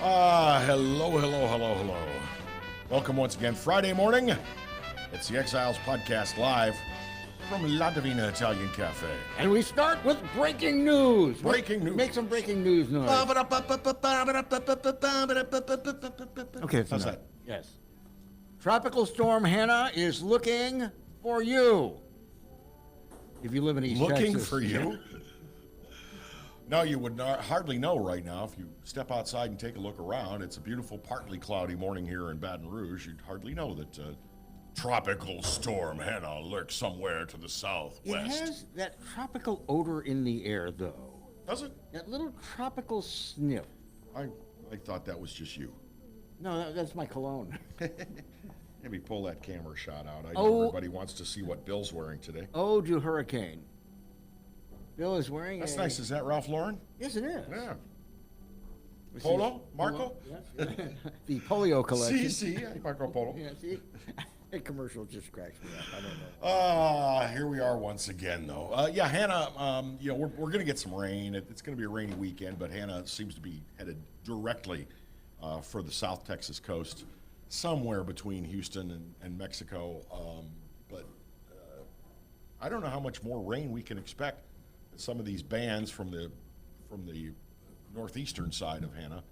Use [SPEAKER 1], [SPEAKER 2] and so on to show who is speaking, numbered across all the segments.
[SPEAKER 1] Hello. Welcome once again, Friday morning. It's the Exiles podcast live from La Divina Italian Cafe.
[SPEAKER 2] And we start with breaking news.
[SPEAKER 1] Breaking news.
[SPEAKER 2] Make some breaking news noise. Okay, that's
[SPEAKER 1] How's
[SPEAKER 2] enough.
[SPEAKER 1] that?
[SPEAKER 2] Yes. Tropical storm Hannah is looking for you. If you live in East Texas.
[SPEAKER 1] Looking for you? No, you would hardly know right now if you step outside and take a look around. It's a beautiful, partly cloudy morning here in Baton Rouge. You'd hardly know that tropical storm Hannah lurks somewhere to the southwest.
[SPEAKER 2] It has that tropical odor in the air, though.
[SPEAKER 1] Does it?
[SPEAKER 2] That little tropical sniff.
[SPEAKER 1] I thought that was just you.
[SPEAKER 2] No, that's my cologne.
[SPEAKER 1] Maybe pull that camera shot out. I know everybody wants to see what Bill's wearing today.
[SPEAKER 2] Ode to Hurricane. Bill is wearing
[SPEAKER 1] That's nice. Is that Ralph Lauren?
[SPEAKER 2] Yes, it is.
[SPEAKER 1] Yeah. Polo? Marco?
[SPEAKER 2] Yes. The polio collection.
[SPEAKER 1] See, Marco Polo.
[SPEAKER 2] Yeah, see? That commercial just cracks me up. I don't know.
[SPEAKER 1] Here we are once again, though. Yeah, Hannah, we're going to get some rain. It's going to be a rainy weekend, but Hannah seems to be headed directly for the South Texas coast, somewhere between Houston and Mexico. But I don't know how much more rain we can expect. Some of these bands from the northeastern side of Hannah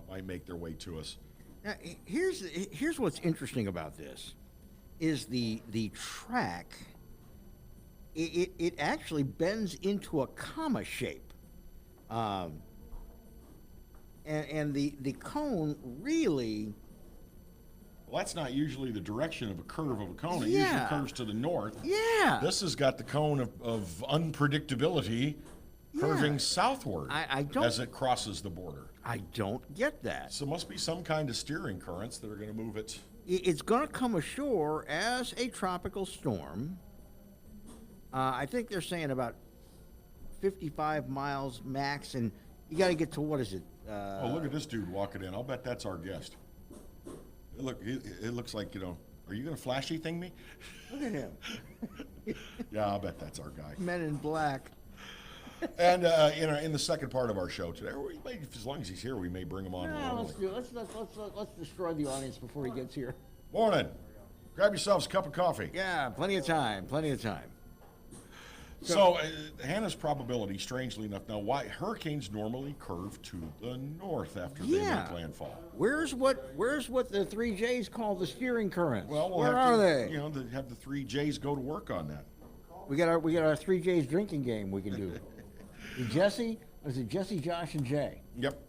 [SPEAKER 1] might make their way to us.
[SPEAKER 2] Now, here's what's interesting about this, is the track. It actually bends into a comma shape, and the cone really.
[SPEAKER 1] Well, that's not usually the direction of a curve of a cone. It
[SPEAKER 2] Yeah.
[SPEAKER 1] usually curves to the north.
[SPEAKER 2] Yeah.
[SPEAKER 1] This has got the cone of unpredictability curving southward
[SPEAKER 2] I don't-
[SPEAKER 1] as it crosses the border.
[SPEAKER 2] I don't get that.
[SPEAKER 1] So it must be some kind of steering currents that are going to move it.
[SPEAKER 2] It's going to come ashore as a tropical storm. I think they're saying about 55 miles max, and you got to get to, what is it?
[SPEAKER 1] Look at this dude walking in. I'll bet that's our guest. It looks like, are you going to flashy thing me?
[SPEAKER 2] Look at him.
[SPEAKER 1] Yeah, I'll bet that's our guy.
[SPEAKER 2] Men in black.
[SPEAKER 1] And in the second part of our show today, as long as he's here, we may bring him on.
[SPEAKER 2] Let's destroy the audience before he gets here.
[SPEAKER 1] Morning. Grab yourselves a cup of coffee.
[SPEAKER 2] Yeah, plenty of time.
[SPEAKER 1] So Hannah's probability, strangely enough, now why hurricanes normally curve to the north after they make landfall.
[SPEAKER 2] Where's what the three J's call the steering currents?
[SPEAKER 1] Well,
[SPEAKER 2] where are they?
[SPEAKER 1] Have the three J's go to work on that.
[SPEAKER 2] We got our three J's drinking game we can do. Jesse, Josh, and Jay?
[SPEAKER 1] Yep.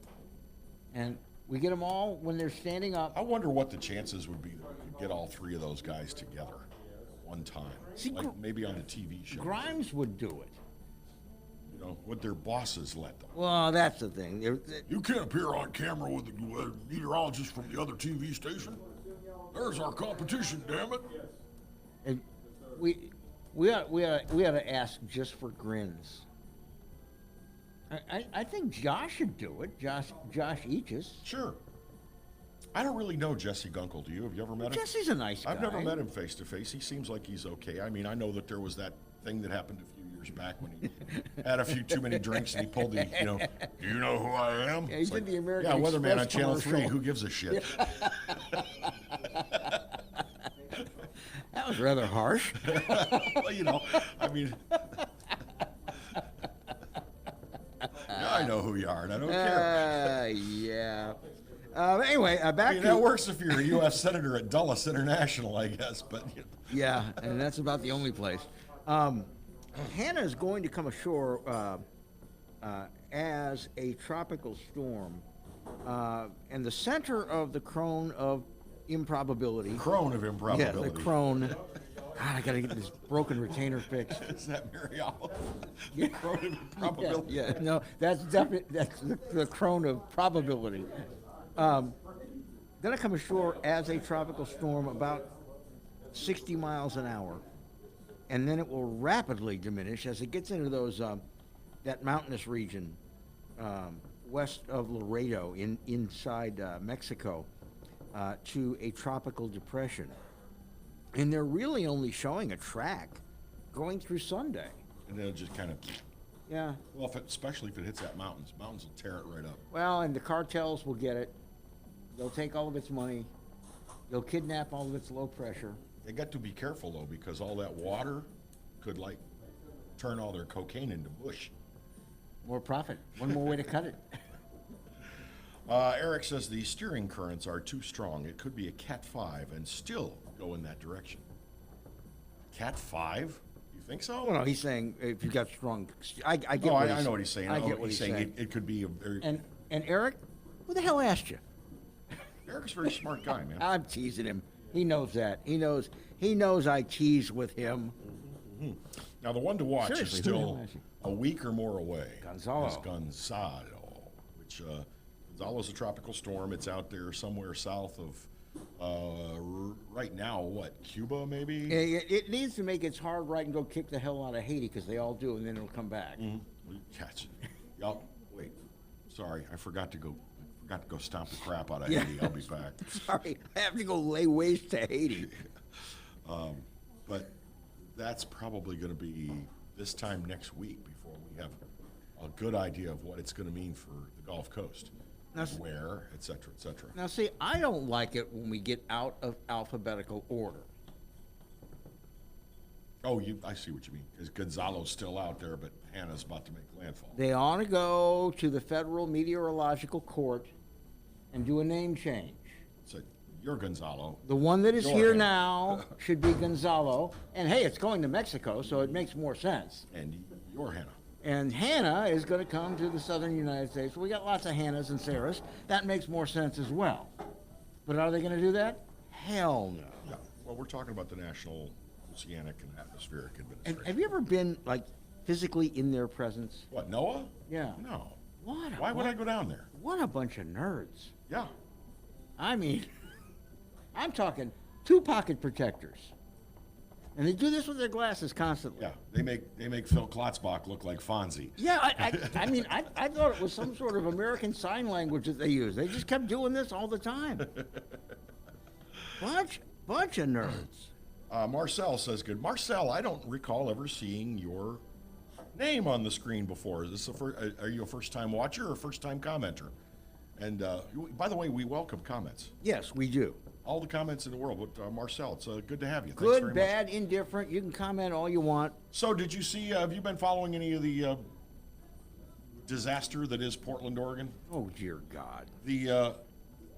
[SPEAKER 2] And we get them all when they're standing up.
[SPEAKER 1] I wonder what the chances would be that we could get all three of those guys together one time. Maybe on the TV show.
[SPEAKER 2] Grimes would do it.
[SPEAKER 1] Would their bosses let them?
[SPEAKER 2] Well, that's the thing.
[SPEAKER 1] You can't appear on camera with a meteorologist from the other TV station. There's our competition, damn it.
[SPEAKER 2] And we ought to ask just for grins. I think Josh should do it. Josh Eaches.
[SPEAKER 1] Sure. I don't really know Jesse Gunkel. Do you? Have you ever met him?
[SPEAKER 2] Jesse's a nice guy.
[SPEAKER 1] I've never met him face to face. He seems like he's okay. I mean, I know that there was that thing that happened a few years back when he had a few too many drinks and he pulled the, do you know who I am?
[SPEAKER 2] Yeah, he did the American
[SPEAKER 1] Express weatherman on Channel
[SPEAKER 2] commercial.
[SPEAKER 1] 3. Who gives a shit?
[SPEAKER 2] That was rather harsh.
[SPEAKER 1] Well, I mean, I know who you are, and I don't care.
[SPEAKER 2] Yeah. Anyway, back to...
[SPEAKER 1] that works if you're a U.S. Senator at Dulles International, I guess, but...
[SPEAKER 2] Yeah, and that's about the only place. Hannah is going to come ashore as a tropical storm, and the center of the cone of improbability...
[SPEAKER 1] Crone of improbability.
[SPEAKER 2] Yeah, the crone. God, I got to get this broken retainer fixed.
[SPEAKER 1] Is that Mariala? The crone of improbability?
[SPEAKER 2] Yeah, no, that's definitely... That's the crone of probability. Gonna come ashore as a tropical storm about 60 miles an hour, and then it will rapidly diminish as it gets into those that mountainous region west of Laredo inside Mexico to a tropical depression, and they're really only showing a track going through Sunday.
[SPEAKER 1] And then it just kind of...
[SPEAKER 2] Yeah.
[SPEAKER 1] Well, especially if it hits that mountains. Mountains will tear it right up.
[SPEAKER 2] Well, and the cartels will get it. They'll take all of its money. They'll kidnap all of its low pressure.
[SPEAKER 1] They got to be careful, though, because all that water could, like, turn all their cocaine into bush.
[SPEAKER 2] More profit. One more way to cut it.
[SPEAKER 1] Eric says the steering currents are too strong. It could be a Cat 5 and still go in that direction. Cat 5? You think so?
[SPEAKER 2] Well, no, he's saying if you got strong. I get
[SPEAKER 1] Oh,
[SPEAKER 2] what
[SPEAKER 1] I know what he's saying.
[SPEAKER 2] I get what
[SPEAKER 1] he's
[SPEAKER 2] he's saying.
[SPEAKER 1] It could be a very.
[SPEAKER 2] And Eric, who the hell asked you?
[SPEAKER 1] Eric's a very smart guy, man.
[SPEAKER 2] I'm teasing him. He knows that. He knows I tease with him.
[SPEAKER 1] Mm-hmm. Now, the one to watch
[SPEAKER 2] Seriously,
[SPEAKER 1] is
[SPEAKER 2] who the
[SPEAKER 1] still
[SPEAKER 2] hell asked you?
[SPEAKER 1] a week or more away.
[SPEAKER 2] Gonzalo.
[SPEAKER 1] Is Gonzalo, which Gonzalo's a tropical storm. It's out there somewhere south of, right now, what, Cuba maybe?
[SPEAKER 2] It needs to make its hard right and go kick the hell out of Haiti because they all do, and then it'll come back.
[SPEAKER 1] Mm-hmm. Catch it. Y'all, wait. Sorry, I forgot to go stomp the crap out of Haiti. I'll be back.
[SPEAKER 2] Sorry, I have to go lay waste to Haiti.
[SPEAKER 1] But that's probably going to be this time next week before we have a good idea of what it's going to mean for the Gulf Coast,
[SPEAKER 2] Now,
[SPEAKER 1] where, et cetera, et cetera.
[SPEAKER 2] Now, see, I don't like it when we get out of alphabetical order.
[SPEAKER 1] Oh, I see what you mean. Because Gonzalo's still out there, but Hannah's about to make landfall.
[SPEAKER 2] They ought to go to the Federal Meteorological Court and do a name change.
[SPEAKER 1] So you're Gonzalo.
[SPEAKER 2] The one that is
[SPEAKER 1] You're
[SPEAKER 2] here
[SPEAKER 1] Hannah.
[SPEAKER 2] now should be Gonzalo. And hey, it's going to Mexico, so it makes more sense.
[SPEAKER 1] And you're Hannah.
[SPEAKER 2] And Hannah is going to come to the southern United States. We got lots of Hannahs and Sarahs. That makes more sense as well. But are they going to do that? Hell no.
[SPEAKER 1] Yeah. Well, we're talking about the National Oceanic and Atmospheric Administration.
[SPEAKER 2] Have you ever been, like, physically in their presence?
[SPEAKER 1] What, NOAA?
[SPEAKER 2] Yeah.
[SPEAKER 1] No.
[SPEAKER 2] Why
[SPEAKER 1] would I go down there?
[SPEAKER 2] What a bunch of nerds.
[SPEAKER 1] Yeah.
[SPEAKER 2] I mean, I'm talking 2 pocket protectors. And they do this with their glasses constantly.
[SPEAKER 1] Yeah. They make Phil Klotzbach look like Fonzie.
[SPEAKER 2] Yeah, I mean, I thought it was some sort of American Sign Language that they use. They just kept doing this all the time. Bunch of nerds.
[SPEAKER 1] Marcel says good. Marcel, I don't recall ever seeing your name on the screen before. Is this are you a first-time watcher or a first-time commenter? And by the way, we welcome comments.
[SPEAKER 2] Yes, we do.
[SPEAKER 1] All the comments in the world. But Marcel, it's good to have you. Thanks very
[SPEAKER 2] Good,
[SPEAKER 1] much.
[SPEAKER 2] bad, indifferent. You can comment all you want.
[SPEAKER 1] So, did you see? Have you been following any of the disaster that is Portland, Oregon?
[SPEAKER 2] Oh, dear God.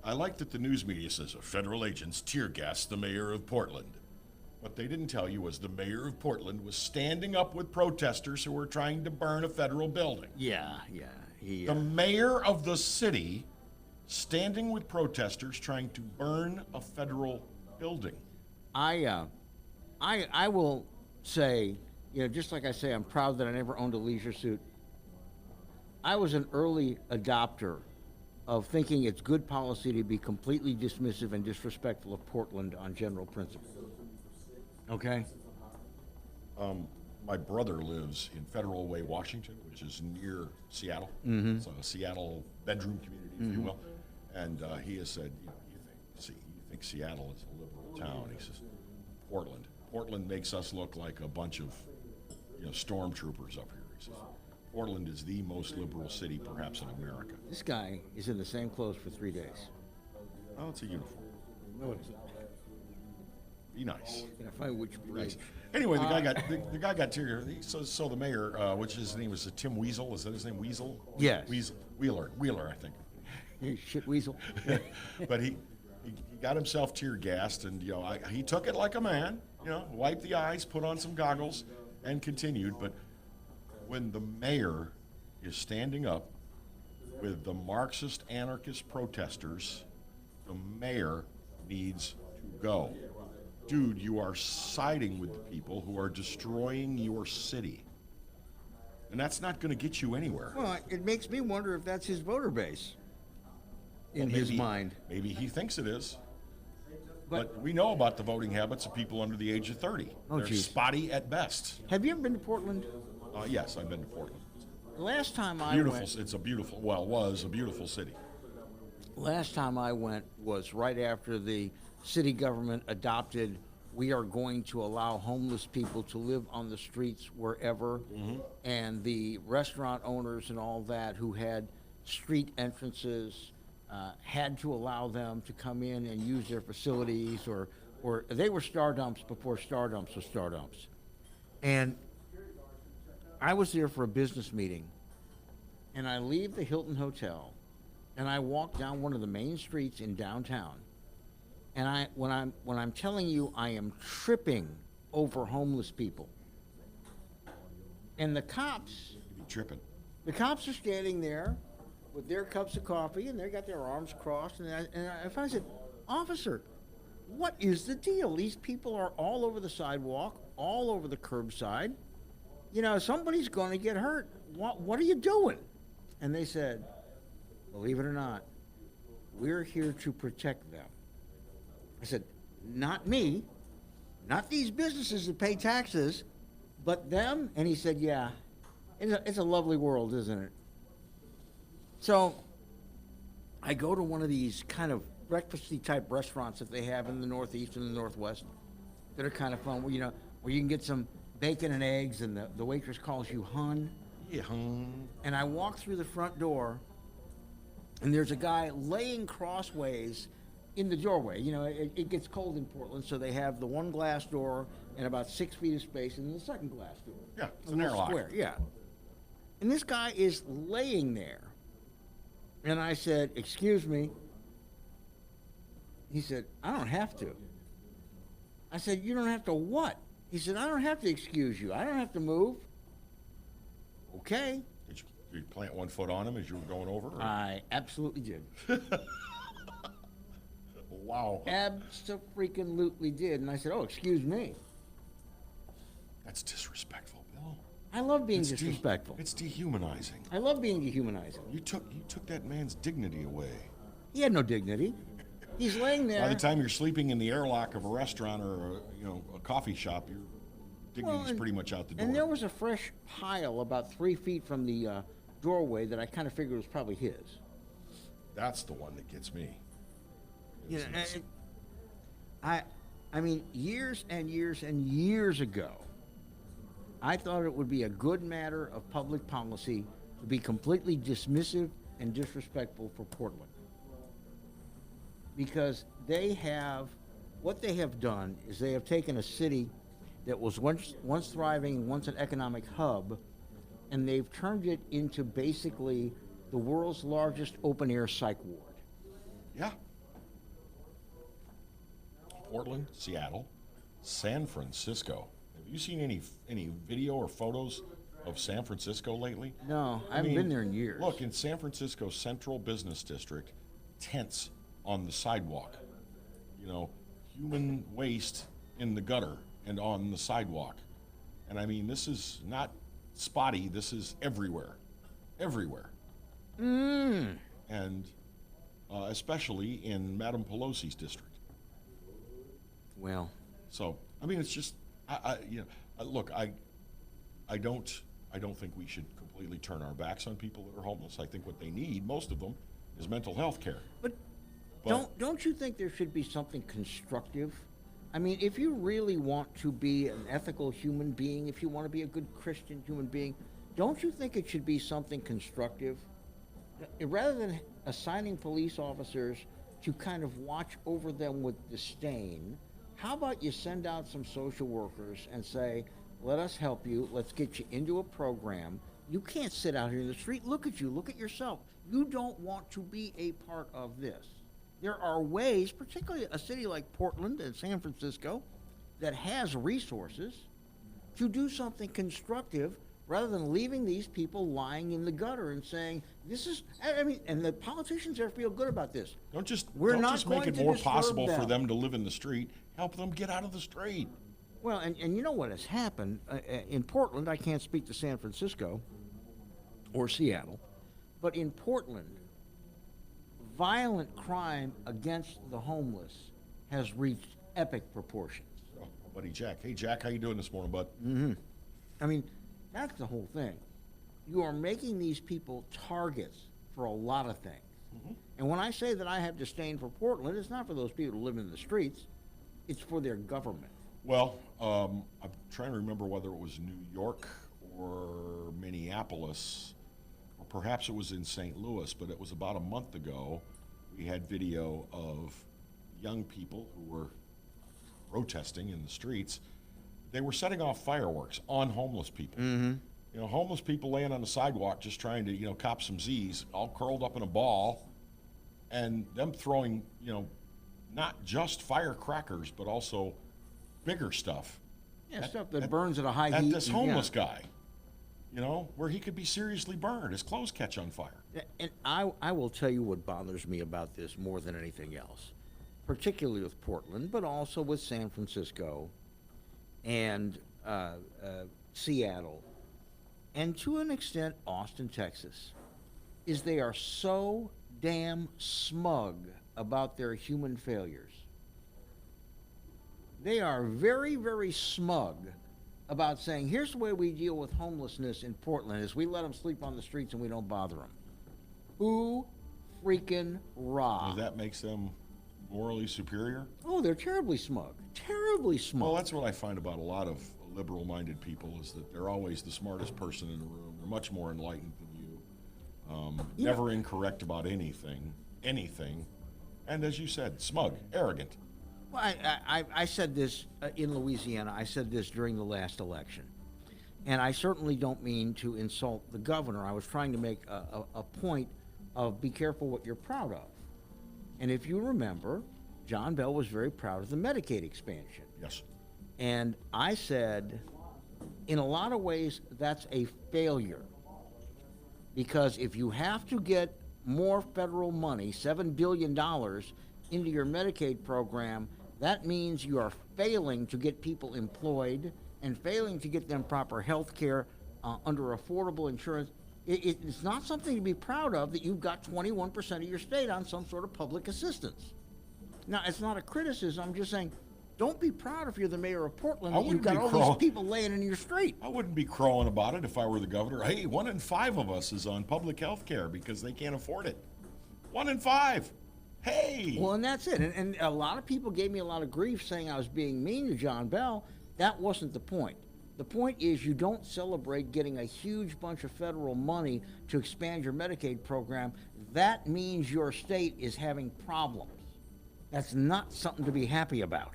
[SPEAKER 1] I like that the news media says federal agents tear gassed the mayor of Portland. What they didn't tell you was the mayor of Portland was standing up with protesters who were trying to burn a federal building.
[SPEAKER 2] Yeah.
[SPEAKER 1] The mayor of the city standing with protesters trying to burn a federal building.
[SPEAKER 2] I will say, just like I say, I'm proud that I never owned a leisure suit. I was an early adopter of thinking it's good policy to be completely dismissive and disrespectful of Portland on general principle. Okay?
[SPEAKER 1] My brother lives in Federal Way, Washington, which is near Seattle. Mm-hmm. It's a Seattle bedroom community, if you will. And he has said, you think Seattle is a liberal town? He says, Portland makes us look like a bunch of stormtroopers up here. He says, Portland is the most liberal city, perhaps, in America.
[SPEAKER 2] This guy is in the same clothes for 3 days.
[SPEAKER 1] Oh, it's a uniform.
[SPEAKER 2] No, it isn't.
[SPEAKER 1] Be nice.
[SPEAKER 2] Can I find which bridge?
[SPEAKER 1] Nice. Anyway, the guy got tear. So the mayor, which his name was Tim Weasel. Is that his name? Weasel?
[SPEAKER 2] Yes.
[SPEAKER 1] Wheeler, I think.
[SPEAKER 2] Hey, shit weasel.
[SPEAKER 1] But he got himself tear gassed, and he took it like a man. Wiped the eyes, put on some goggles, and continued. But when the mayor is standing up with the Marxist anarchist protesters, the mayor needs to go. Dude, you are siding with the people who are destroying your city. And that's not going to get you anywhere.
[SPEAKER 2] Well, it makes me wonder if that's his voter base in his mind.
[SPEAKER 1] Maybe he thinks it is. But we know about the voting habits of people under the age of 30.
[SPEAKER 2] Oh,
[SPEAKER 1] They're
[SPEAKER 2] geez.
[SPEAKER 1] spotty at best.
[SPEAKER 2] Have you ever been to Portland?
[SPEAKER 1] Yes, I've been to Portland.
[SPEAKER 2] Last time I
[SPEAKER 1] Beautiful.
[SPEAKER 2] went,
[SPEAKER 1] It's was a beautiful city.
[SPEAKER 2] last time I went was right after the city government adopted we are going to allow homeless people to live on the streets wherever. And the restaurant owners and all that who had street entrances had to allow them to come in and use their facilities, or they were star dumps before star dumps was star dumps. And I was there for a business meeting, and I leave the Hilton Hotel, and I walk down one of the main streets in downtown. And when I'm telling you, I am tripping over homeless people. And the cops,
[SPEAKER 1] You'd be tripping.
[SPEAKER 2] the cops are standing there with their cups of coffee, and they got their arms crossed. And I said, "Officer, what is the deal? These people are all over the sidewalk, all over the curbside. You know, somebody's going to get hurt. What are you doing?" And they said, "Believe it or not, we're here to protect them." I said, "Not me, not these businesses that pay taxes, but them." And he said, "Yeah, it's a lovely world, isn't it?" So I go to one of these kind of breakfasty type restaurants that they have in the Northeast and the Northwest that are kind of fun, where, you know, where you can get some bacon and eggs, and the waitress calls you hun.
[SPEAKER 1] Yeah.
[SPEAKER 2] And I walk through the front door, and there's a guy laying crossways in the doorway. You know, it gets cold in Portland, so they have the one glass door and about 6 feet of space, and the second glass door.
[SPEAKER 1] Yeah, it's
[SPEAKER 2] A
[SPEAKER 1] an
[SPEAKER 2] little
[SPEAKER 1] airlock.
[SPEAKER 2] square, yeah. And this guy is laying there. And I said, "Excuse me." He said, "I don't have to." I said, "You don't have to what?" He said, "I don't have to excuse you. I don't have to move." Okay.
[SPEAKER 1] Did you plant one foot on him as you were going over? Or?
[SPEAKER 2] I absolutely did.
[SPEAKER 1] Wow.
[SPEAKER 2] Abso-freaking-lutely did. And I said, "Oh, excuse me."
[SPEAKER 1] That's disrespectful, Bill.
[SPEAKER 2] I love being
[SPEAKER 1] It's
[SPEAKER 2] disrespectful.
[SPEAKER 1] It's dehumanizing.
[SPEAKER 2] I love being dehumanizing.
[SPEAKER 1] You took that man's dignity away.
[SPEAKER 2] He had no dignity. He's laying there.
[SPEAKER 1] By the time you're sleeping in the airlock of a restaurant or a coffee shop, your dignity's
[SPEAKER 2] and-
[SPEAKER 1] pretty much out the door.
[SPEAKER 2] And there was a fresh pile about 3 feet from the doorway that I kind of figured was probably his.
[SPEAKER 1] That's the one that gets me.
[SPEAKER 2] You know, I mean, years and years and years ago, I thought it would be a good matter of public policy to be completely dismissive and disrespectful for Portland. Because what they have done is they have taken a city that was once thriving, once an economic hub, and they've turned it into basically the world's largest open-air psych ward.
[SPEAKER 1] Yeah. Portland, Seattle, San Francisco. Have you seen any video or photos of San Francisco lately?
[SPEAKER 2] No, I haven't been there in years.
[SPEAKER 1] Look, in San Francisco Central Business District, tents on the sidewalk. You know, human waste in the gutter and on the sidewalk. And I mean, this is not spotty. This is everywhere. Everywhere. And especially in Madame Pelosi's district.
[SPEAKER 2] Well,
[SPEAKER 1] So, I mean, it's just, look, I don't think we should completely turn our backs on people that are homeless. I think what they need, most of them, is mental health care.
[SPEAKER 2] but don't you think there should be something constructive? I mean, if you really want to be an ethical human being, if you want to be a good Christian human being, don't you think it should be something constructive? Rather than assigning police officers to kind of watch over them with disdain, how about you send out some social workers and say, "Let us help you. Let's get you into a program. You can't sit out here in the street. Look at you. Look at yourself. You don't want to be a part of this." There are ways, particularly a city like Portland and San Francisco, that has resources to do something constructive rather than leaving these people lying in the gutter and saying, "This is," I mean, and the politicians there feel good about this.
[SPEAKER 1] Don't just
[SPEAKER 2] We're not
[SPEAKER 1] make
[SPEAKER 2] going
[SPEAKER 1] it
[SPEAKER 2] to
[SPEAKER 1] more
[SPEAKER 2] disturb
[SPEAKER 1] possible for
[SPEAKER 2] them.
[SPEAKER 1] them to live in the street. Help them get out of the street.
[SPEAKER 2] Well, and you know what has happened in Portland? I can't speak to San Francisco or Seattle, but in Portland, violent crime against the homeless has reached epic proportions.
[SPEAKER 1] Oh, buddy Jack. Hey, Jack, how you doing this morning, bud?
[SPEAKER 2] I mean, that's the whole thing. You are making these people targets for a lot of things. And when I say that I have disdain for Portland, it's not for those people who live in the streets. It's for their government.
[SPEAKER 1] Well, I'm trying to remember whether it was New York or Minneapolis, or perhaps it was in St. Louis, but it was about a month ago. We had video of young people who were protesting in the streets. They were setting off fireworks on homeless people. You know, homeless people laying on the sidewalk just trying to, cop some Z's, all curled up in a ball, and them throwing, not just firecrackers, but also bigger stuff.
[SPEAKER 2] Yeah, stuff that burns at a high heat.
[SPEAKER 1] At this homeless guy, where he could be seriously burned. His clothes catch on fire.
[SPEAKER 2] And I will tell you what bothers me about this more than anything else, particularly with Portland, but also with San Francisco and Seattle, and to an extent Austin, Texas, is they are so damn smug about their human failures. They are very, very smug about saying, here's the way we deal with homelessness in Portland, is we let them sleep on the streets and we don't bother them. Who freaking rock?
[SPEAKER 1] That makes them morally superior?
[SPEAKER 2] Oh, they're terribly smug. Terribly smug.
[SPEAKER 1] Well, that's what I find about a lot of liberal-minded people, is that they're always the smartest person in the room. They're much more enlightened than you. Never incorrect about anything. And as you said, smug, arrogant.
[SPEAKER 2] Well, I said this in Louisiana. I said this during the last election. And I certainly don't mean to insult the governor. I was trying to make a point of be careful what you're proud of. And if you remember, John Bell was very proud of the Medicaid expansion.
[SPEAKER 1] Yes.
[SPEAKER 2] And I said, in a lot of ways, that's a failure. Because if you have to get more federal money, $7 billion, into your Medicaid program, that means you are failing to get people employed and failing to get them proper health care under affordable insurance. It's not something to be proud of that you've got 21% of your state on some sort of public assistance. Now, it's not a criticism. I'm just saying, don't be proud if you're the mayor of Portland that you've got all these people laying in your street.
[SPEAKER 1] I wouldn't be crowing about it if I were the governor. Hey, 1 in 5 of us is on public health care because they can't afford it. 1 in 5. Hey!
[SPEAKER 2] Well, and that's it. And a lot of people gave me a lot of grief saying I was being mean to John Bell. That wasn't the point. The point is you don't celebrate getting a huge bunch of federal money to expand your Medicaid program. That means your state is having problems. That's not something to be happy about.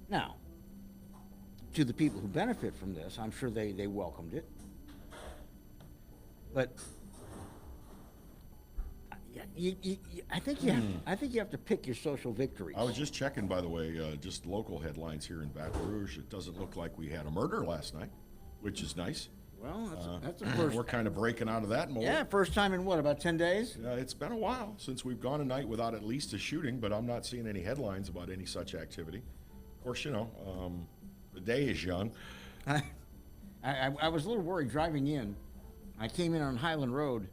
[SPEAKER 2] Now, to the people who benefit from this, I'm sure they welcomed it. But I think you have to pick your social victories.
[SPEAKER 1] I was just checking, by the way, just local headlines here in Baton Rouge. It doesn't look like we had a murder last night, which is nice.
[SPEAKER 2] Well, that's a first.
[SPEAKER 1] We're kind of breaking out of that mold.
[SPEAKER 2] Yeah, first time in what, about 10 days?
[SPEAKER 1] It's been a while since we've gone a night without at least a shooting, but I'm not seeing any headlines about any such activity. Of course, the day is young.
[SPEAKER 2] I was a little worried driving in. I came in on Highland Road,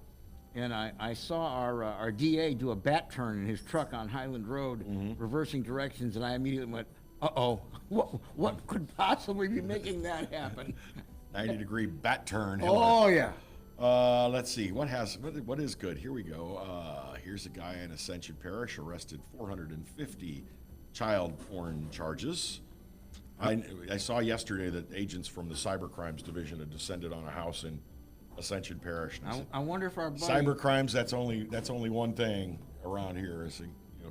[SPEAKER 2] and I saw our DA do a bat turn in his truck on Highland Road, reversing directions, and I immediately went, uh-oh, what could possibly be making that happen?
[SPEAKER 1] 90-degree bat turn.
[SPEAKER 2] Oh, yeah.
[SPEAKER 1] Let's see, what is good? Here we go. Here's a guy in Ascension Parish arrested 450 child porn charges. I saw yesterday that agents from the Cyber Crimes Division had descended on a house in Ascension Parish.
[SPEAKER 2] I wonder if our buddy...
[SPEAKER 1] Cyber crimes, that's only one thing around here is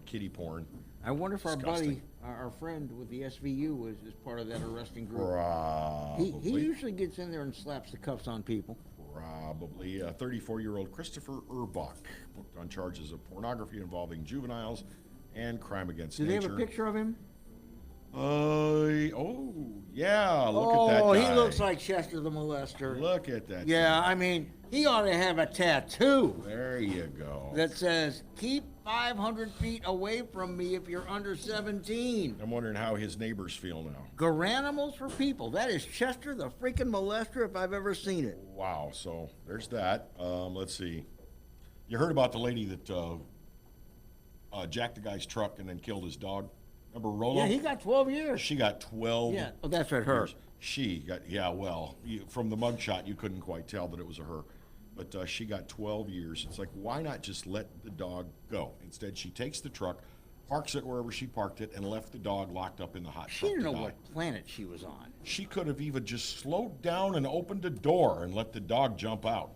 [SPEAKER 1] kiddie porn.
[SPEAKER 2] I wonder if our buddy, our friend with the SVU is part of that arresting group.
[SPEAKER 1] Probably.
[SPEAKER 2] He usually gets in there and slaps the cuffs on people.
[SPEAKER 1] Probably. 34-year-old Christopher Urbach booked on charges of pornography involving juveniles and crime against nature.
[SPEAKER 2] Do they have a picture of him?
[SPEAKER 1] Oh, yeah, look at that guy.
[SPEAKER 2] Oh, he looks like Chester the Molester.
[SPEAKER 1] Look at that
[SPEAKER 2] Yeah,
[SPEAKER 1] guy.
[SPEAKER 2] I mean, he ought to have a tattoo.
[SPEAKER 1] There you go.
[SPEAKER 2] That says, keep 500 feet away from me if you're under 17.
[SPEAKER 1] I'm wondering how his neighbors feel now.
[SPEAKER 2] Garanimals for people. That is Chester the freaking Molester if I've ever seen it.
[SPEAKER 1] Wow, so there's that. Let's see. You heard about the lady that jacked the guy's truck and then killed his dog? Remember Rolo?
[SPEAKER 2] Yeah, he got 12 years.
[SPEAKER 1] She got 12
[SPEAKER 2] Yeah, oh, that's right, her.
[SPEAKER 1] years. She got, from the mugshot, you couldn't quite tell that it was a her. But she got 12 years. It's like, why not just let the dog go? Instead, she takes the truck, parks it wherever she parked it, and left the dog locked up in the hot
[SPEAKER 2] She
[SPEAKER 1] truck
[SPEAKER 2] didn't
[SPEAKER 1] to
[SPEAKER 2] know
[SPEAKER 1] die.
[SPEAKER 2] what planet she was on.
[SPEAKER 1] She could have even just slowed down and opened a door and let the dog jump out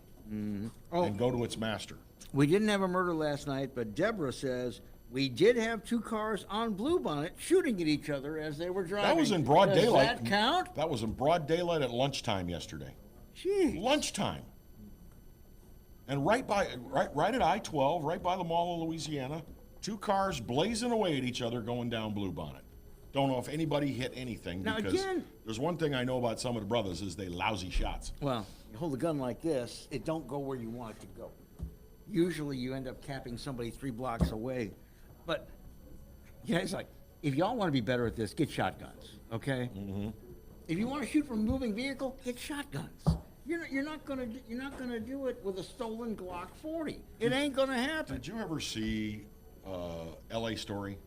[SPEAKER 2] Oh.
[SPEAKER 1] and go to its master.
[SPEAKER 2] We didn't have a murder last night, but Deborah says we did have two cars on Bluebonnet shooting at each other as they were driving.
[SPEAKER 1] That was in broad daylight.
[SPEAKER 2] Does that count?
[SPEAKER 1] That was in broad daylight at lunchtime yesterday.
[SPEAKER 2] Jeez.
[SPEAKER 1] Lunchtime. And right at I-12, right by the Mall of Louisiana, two cars blazing away at each other going down Bluebonnet. Don't know if anybody hit anything,
[SPEAKER 2] Now,
[SPEAKER 1] because
[SPEAKER 2] again-
[SPEAKER 1] there's one thing I know about some of the brothers is they lousy shots.
[SPEAKER 2] Well, you hold a gun like this, it don't go where you want it to go. Usually you end up capping somebody 3 blocks away. But, yeah, it's like, if y'all want to be better at this, get shotguns, okay? Mm-hmm. If you want to shoot from a moving vehicle, get shotguns. You're not gonna do it with a stolen Glock 40. It ain't gonna happen.
[SPEAKER 1] Did you ever see L.A. Story?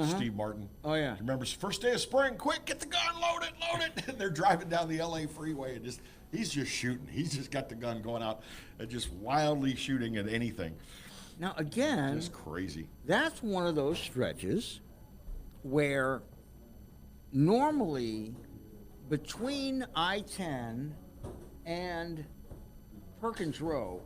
[SPEAKER 1] Steve Martin.
[SPEAKER 2] Oh, yeah.
[SPEAKER 1] You remember first day of spring? Quick, get the gun, load it! And they're driving down the L.A. freeway and he's just shooting. He's just got the gun going out and just wildly shooting at anything.
[SPEAKER 2] Now again,
[SPEAKER 1] It's crazy.
[SPEAKER 2] that's one of those stretches where normally between I-10 and Perkins Row,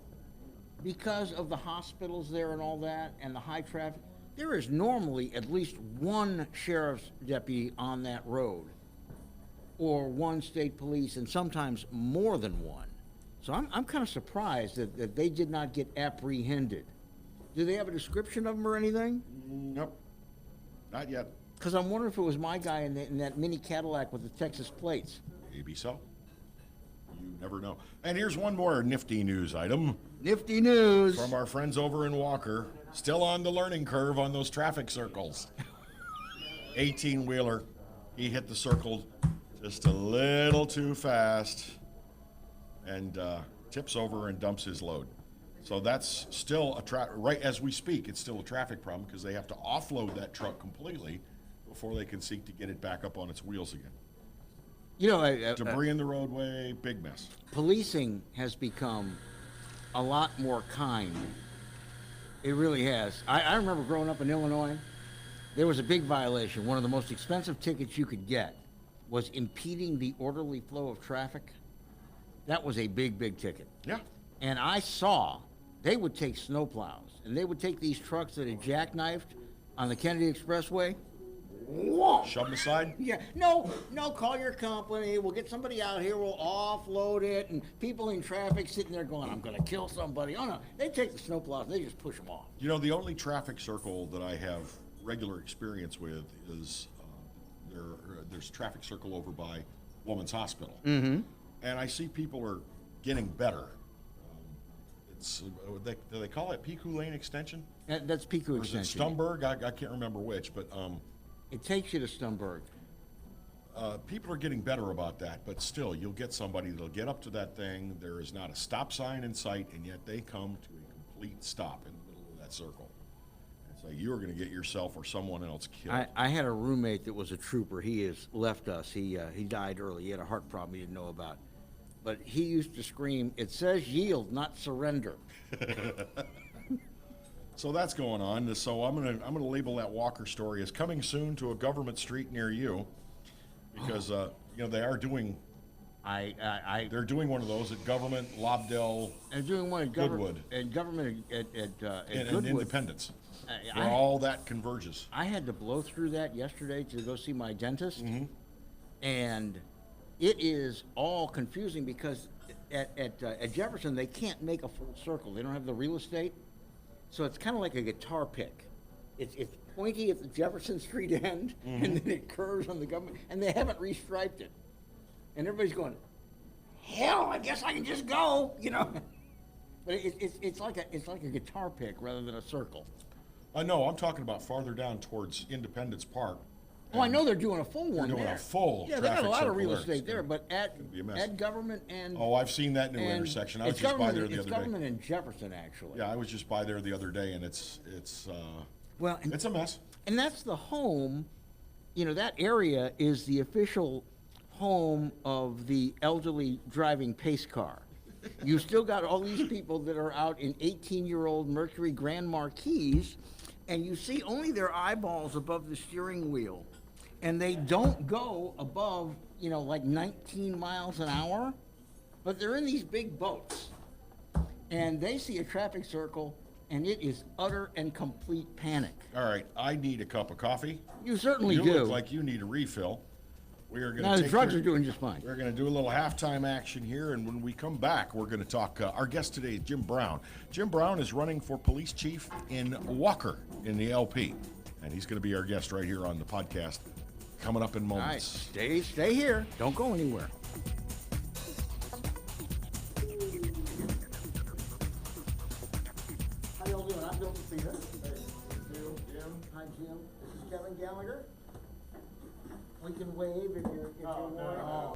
[SPEAKER 2] because of the hospitals there and all that and the high traffic, there is normally at least one sheriff's deputy on that road, or one state police, and sometimes more than one. So I'm kind of surprised that they did not get apprehended. Do they have a description of them or anything?
[SPEAKER 1] Nope. Not yet.
[SPEAKER 2] Because I'm wondering if it was my guy in that mini Cadillac with the Texas plates.
[SPEAKER 1] Maybe so. You never know. And here's one more nifty news item
[SPEAKER 2] Nifty news.
[SPEAKER 1] from our friends over in Walker. Still on the learning curve on those traffic circles. 18-wheeler. He hit the circle just a little too fast and tips over and dumps his load. So that's still right as we speak, it's still a traffic problem because they have to offload that truck completely before they can seek to get it back up on its wheels again.
[SPEAKER 2] You know,
[SPEAKER 1] Debris in the roadway, big mess.
[SPEAKER 2] policing has become a lot more kind. It really has. I remember growing up in Illinois, there was a big violation. One of the most expensive tickets you could get was impeding the orderly flow of traffic. That was a big, big ticket.
[SPEAKER 1] Yeah.
[SPEAKER 2] And I saw they would take snowplows and they would take these trucks that had jackknifed on the Kennedy Expressway. Whoa!
[SPEAKER 1] Shove them aside.
[SPEAKER 2] Yeah, no, call your company. We'll get somebody out here. We'll offload it. And people in traffic sitting there going, I'm going to kill somebody. Oh, no. They take the snowplows and they just push them off.
[SPEAKER 1] You know, the only traffic circle that I have regular experience with is there's a traffic circle over by Woman's Hospital. Mm-hmm. And I see people are getting better. Do they call it Piku Lane Extension?
[SPEAKER 2] That's Pico
[SPEAKER 1] Or is it
[SPEAKER 2] Extension.
[SPEAKER 1] Stumberg? I can't remember which, but
[SPEAKER 2] It takes you to Stumberg.
[SPEAKER 1] people are getting better about that. But still, you'll get somebody that'll get up to that thing. There is not a stop sign in sight, and yet they come to a complete stop in the middle of that circle. It's like you're going to get yourself or someone else killed.
[SPEAKER 2] I had a roommate that was a trooper. He has left us. He died early. He had a heart problem he didn't know about. But he used to scream, "It says yield, not surrender."
[SPEAKER 1] So that's going on. So I'm gonna label that Walker story as coming soon to a government street near you, because they are doing they're doing one of those at Government, Lobdell,
[SPEAKER 2] I'm doing one at
[SPEAKER 1] Goodwood.
[SPEAKER 2] Government at
[SPEAKER 1] and
[SPEAKER 2] Goodwood.
[SPEAKER 1] Independence,
[SPEAKER 2] I-
[SPEAKER 1] where all that converges.
[SPEAKER 2] I had to blow through that yesterday to go see my dentist,
[SPEAKER 1] Mm-hmm.
[SPEAKER 2] and it is all confusing because at Jefferson they can't make a full circle. They don't have the real estate, so it's kind of like a guitar pick. It's pointy at the Jefferson Street end,
[SPEAKER 1] Mm-hmm.
[SPEAKER 2] and then it curves on the government, and they haven't restriped it, and everybody's going, "Hell, I guess I can just go," you know. But it's like a guitar pick rather than a circle.
[SPEAKER 1] No, I'm talking about farther down towards Independence Park.
[SPEAKER 2] Oh, I know they're doing a full one
[SPEAKER 1] doing a
[SPEAKER 2] there.
[SPEAKER 1] full
[SPEAKER 2] Yeah, they got a
[SPEAKER 1] traffic
[SPEAKER 2] lot of
[SPEAKER 1] circle
[SPEAKER 2] real
[SPEAKER 1] there.
[SPEAKER 2] estate
[SPEAKER 1] It's
[SPEAKER 2] there,
[SPEAKER 1] gonna-
[SPEAKER 2] but
[SPEAKER 1] be a mess.
[SPEAKER 2] at Government and
[SPEAKER 1] Oh, I've seen that new
[SPEAKER 2] and
[SPEAKER 1] intersection. I was
[SPEAKER 2] it's
[SPEAKER 1] just by
[SPEAKER 2] Government-
[SPEAKER 1] there the
[SPEAKER 2] it's
[SPEAKER 1] other day.
[SPEAKER 2] Government and Jefferson actually.
[SPEAKER 1] Yeah, I was just by there the other day, and it's
[SPEAKER 2] Well, and,
[SPEAKER 1] it's a mess.
[SPEAKER 2] and that's the home. You know, that area is the official home of the elderly driving pace car. You still got all these people that are out in 18-year-old Mercury Grand Marquis and you see only their eyeballs above the steering wheel, and they don't go above, like 19 miles an hour, but they're in these big boats, and they see a traffic circle, and it is utter and complete panic.
[SPEAKER 1] All right, I need a cup of coffee.
[SPEAKER 2] You certainly do.
[SPEAKER 1] You look like you need a refill. We are going
[SPEAKER 2] Now,
[SPEAKER 1] to
[SPEAKER 2] the drugs are doing just fine.
[SPEAKER 1] We're going to do a little halftime action here, and when we come back, we're going to talk. Our guest today is Jim Brown. Jim Brown is running for police chief in Walker in the LP, and he's going to be our guest right here on the podcast coming up in
[SPEAKER 2] All right,
[SPEAKER 1] moments.
[SPEAKER 2] stay here. Don't go anywhere. How y'all doing? I'm Bill Cedar.
[SPEAKER 1] Hey, Jim.
[SPEAKER 2] Hi, Jim. This is Kevin Gallagher. We can wave if you want.